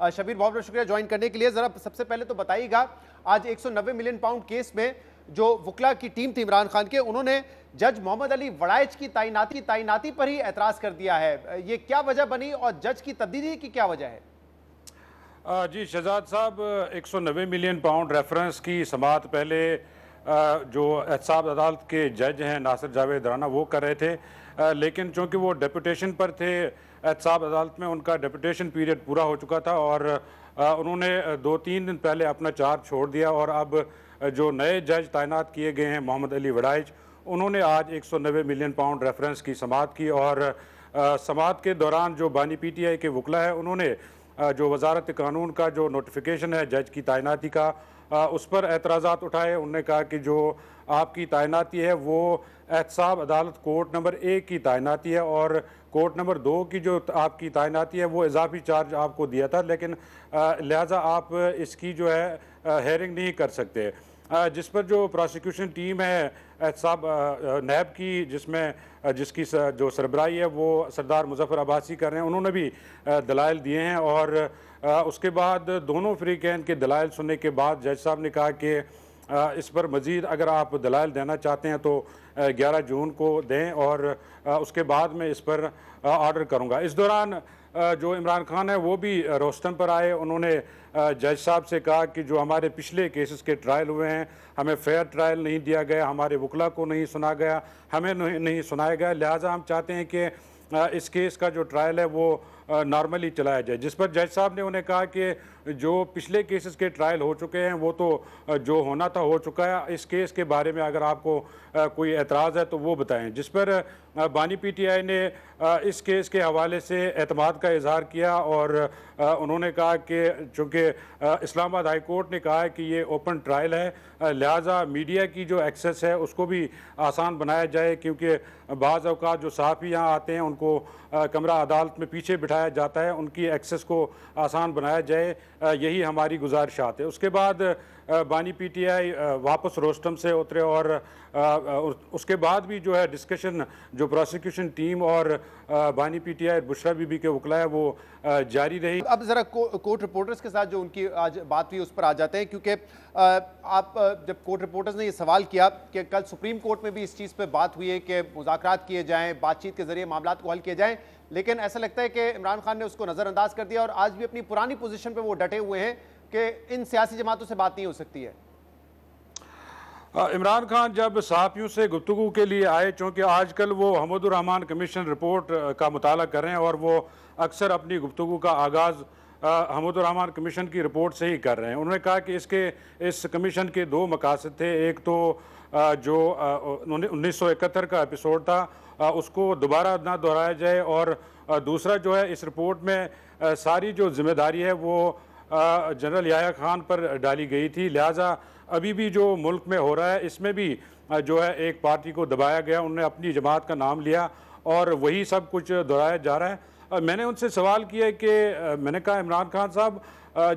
शबीर, बहुत बहुत शुक्रिया ज्वाइन करने के लिए। जरा सबसे पहले तो बताइएगा, आज 190 मिलियन पाउंड केस में जो वकला की टीम थी इमरान खान के, उन्होंने जज मोहम्मद अली वड़ाइच की तैनाती पर ही एतराज कर दिया है। ये क्या वजह बनी और जज की तब्दीली की क्या वजह है? जी शहजाद साहब, 190 मिलियन पाउंड रेफरेंस की समाअत पहले जो एहतसाब अदालत के जज हैं नासिर जावेद राना वो कर रहे थे, लेकिन चूँकि वो डेपुटेशन पर थे, एहतसाब अदालत में उनका डेपुटेशन पीरियड पूरा हो चुका था और उन्होंने 2-3 दिन पहले अपना चार्ज छोड़ दिया और अब जो नए जज तैनात किए गए हैं मोहम्मद अली वड़ाइच, उन्होंने आज 190 मिलियन पाउंड रेफरेंस की समाअत की और समाअत के दौरान जो बानी PTI के वकला है उन्होंने जो वजारत कानून का जो नोटिफिकेशन है जज की तैनाती का, उस पर एतराज़ात उठाए। उन्होंने कहा कि जो आपकी तैनाती है वो एहतसाब अदालत कोर्ट नंबर 1 की तैनाती है और कोर्ट नंबर 2 की जो आपकी तैनाती है वो इजाफी चार्ज आपको दिया था, लेकिन लिहाजा आप इसकी जो है हेयरिंग नहीं कर सकते। जिस पर जो प्रोसिक्यूशन टीम है एहतसाब नैब की, जिसकी जो सरबराही है वो सरदार मुजफ्फर अब्बासी कर रहे हैं, उन्होंने भी दलाइल दिए हैं और उसके बाद दोनों फरीकैन के दलाइल सुनने के बाद जज साहब ने कहा कि इस पर मज़ीद अगर आप दलाइल देना चाहते हैं तो 11 जून को दें और उसके बाद मैं इस पर ऑर्डर करूँगा। इस दौरान जो इमरान खान है वो भी रोस्टन पर आए। उन्होंने जज साहब से कहा कि जो हमारे पिछले केसेस के ट्रायल हुए हैं हमें फेयर ट्रायल नहीं दिया गया, हमारे वकला को नहीं सुना गया, हमें नहीं सुनाया गया, लिहाजा हम चाहते हैं कि इस केस का जो ट्रायल है वो नॉर्मली चलाया जाए। जिस पर जज साहब ने उन्हें कहा कि जो पिछले केसेस के ट्रायल हो चुके हैं वो तो जो होना था हो चुका है, इस केस के बारे में अगर आपको कोई एतराज़ है तो वो बताएं। जिस पर बानी PTI ने इस केस के हवाले से एतमाद का इजहार किया और उन्होंने कहा कि चूँकि इस्लामाबाद हाई कोर्ट ने कहा है कि ये ओपन ट्रायल है, लिहाजा मीडिया की जो एक्सेस है उसको भी आसान बनाया जाए, क्योंकि बाज़ औक़ात जो सहाफ़ी यहाँ आते हैं उनको कमरा अदालत में पीछे बिठाया जाता है, उनकी एक्सेस को आसान बनाया जाए, यही हमारी गुजारिशात है। उसके बाद बानी PTI वापस रोस्टम से उतरे और उसके बाद भी जो है डिस्कशन जो प्रोसिक्यूशन टीम और बानी PTI बुशरा बीबी के वकला है वो जारी रही। अब जरा कोर्ट रिपोर्टर्स के साथ जो उनकी आज बात हुई उस पर आ जाते हैं, क्योंकि आप जब कोर्ट रिपोर्टर्स ने ये सवाल किया कि कल सुप्रीम कोर्ट में भी इस चीज़ पे बात हुई है कि मुज़ाकरात किए जाएं, बातचीत के जरिए मामला को हल किए जाएं, लेकिन ऐसा लगता है कि इमरान खान ने उसको नज़रअंदाज कर दिया और आज भी अपनी पुरानी पोजीशन पे वो डटे हुए हैं कि इन सियासी जमातों से बात नहीं हो सकती है। इमरान खान जब सहाफ़ियों से गुफ्तगू के लिए आए, चूँकि आजकल वो हमीदुर रहमान कमीशन रिपोर्ट का मुताला कर रहे हैं और वो अक्सर अपनी गुफ्तगू का आगाज़ हमीदुर रहमान कमीशन की रिपोर्ट से ही कर रहे हैं। उन्होंने कहा कि इस कमीशन के 2 मकासद थे। एक तो जो 1971 का एपिसोड था उसको दोबारा ना दोहराया जाए और दूसरा जो है इस रिपोर्ट में सारी जो जिम्मेदारी है वो जनरल याह्या खान पर डाली गई थी, लिहाजा अभी भी जो मुल्क में हो रहा है इसमें भी जो है एक पार्टी को दबाया गया, उन्होंने अपनी जमात का नाम लिया और वही सब कुछ दोहराया जा रहा है। मैंने उनसे सवाल किया कि मैंने कहा इमरान खान साहब,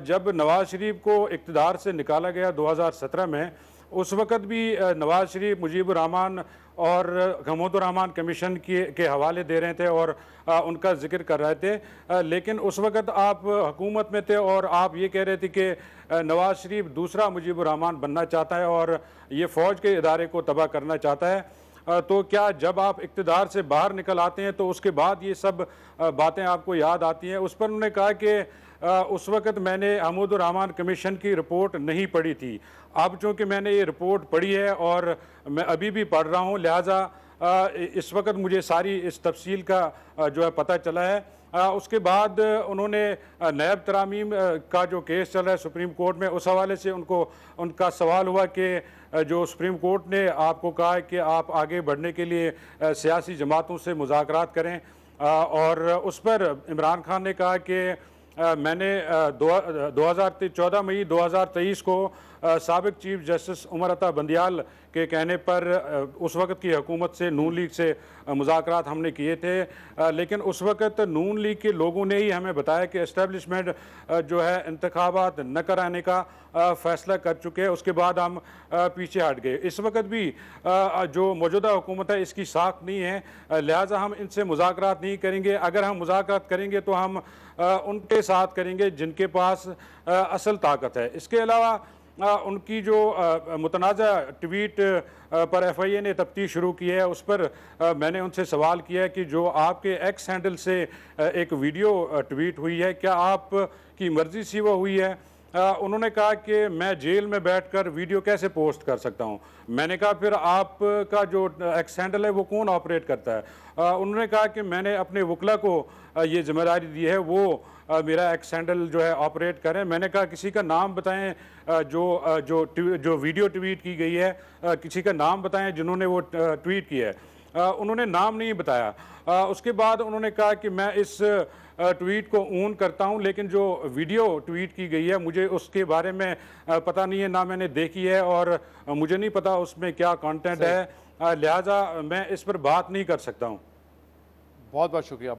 जब नवाज़ शरीफ को इक़्तिदार से निकाला गया 2017 में, उस वक़्त भी नवाज़ शरीफ मुजीबुर रहमान और हमीदुर रहमान कमीशन के हवाले दे रहे थे और उनका जिक्र कर रहे थे, लेकिन उस वक़्त आप हुकूमत में थे और आप ये कह रहे थे कि नवाज़ शरीफ दूसरा मुजीबुर रहमान बनना चाहता है और ये फ़ौज के इदारे को तबाह करना चाहता है। तो क्या जब आप इक़्तिदार से बाहर निकल आते हैं तो उसके बाद ये सब बातें आपको याद आती हैं? उस पर उन्होंने कहा कि उस वक़्त मैंने हमीदुर रहमान कमीशन की रिपोर्ट नहीं पढ़ी थी, अब चूँकि मैंने ये रिपोर्ट पढ़ी है और मैं अभी भी पढ़ रहा हूँ, लिहाजा इस वक्त मुझे सारी इस तफसील का जो है पता चला है। उसके बाद उन्होंने नैब तरामीम का जो केस चल रहा है सुप्रीम कोर्ट में, उस हवाले से उनका सवाल हुआ कि जो सुप्रीम कोर्ट ने आपको कहा है कि आप आगे बढ़ने के लिए सियासी जमातों से मुज़ाकरात करें, और उस पर इमरान खान ने कहा कि मैंने 14 मई 2023 को साबिक चीफ जस्टिस उमर अता बंदियाल के कहने पर उस वक़्त की हुकूमत से नून लीग से मुज़ाकरात हमने किए थे, लेकिन उस वक़्त नून लीग के लोगों ने ही हमें बताया कि इस्टेब्लिशमेंट जो है इंतखाबात न कराने का फ़ैसला कर चुके हैं, उसके बाद हम पीछे हट गए। इस वक्त भी जो मौजूदा हुकूमत है इसकी साख नहीं है, लिहाजा हम इनसे मुज़ाकरात नहीं करेंगे। अगर हम मुज़ाकरात करेंगे तो हम उनके साथ करेंगे जिनके पास असल ताकत है। इसके अलावा उनकी जो मुतनाज़ा ट्वीट पर FIA ने तफ्तीश शुरू की है, उस पर मैंने उनसे सवाल किया है कि जो आपके एक्स हैंडल से एक वीडियो ट्वीट हुई है, क्या आप की मर्ज़ी से वो हुई है? उन्होंने कहा कि मैं जेल में बैठकर वीडियो कैसे पोस्ट कर सकता हूं। मैंने कहा फिर आपका जो एक्स हैंडल है वो कौन ऑपरेट करता है? उन्होंने कहा कि मैंने अपने वकला को ये जिम्मेदारी दी है, वो मेरा एक्स हैंडल जो है ऑपरेट करें। मैंने कहा किसी का नाम बताएं जो वीडियो ट्वीट की गई है, किसी का नाम बताएं जिन्होंने वो ट्वीट किया है। उन्होंने नाम नहीं बताया। उसके बाद उन्होंने कहा कि मैं इस ट्वीट को ओन करता हूं, लेकिन जो वीडियो ट्वीट की गई है मुझे उसके बारे में पता नहीं है, ना मैंने देखी है और मुझे नहीं पता उसमें क्या कंटेंट है, लिहाजा मैं इस पर बात नहीं कर सकता हूं। बहुत बहुत शुक्रिया।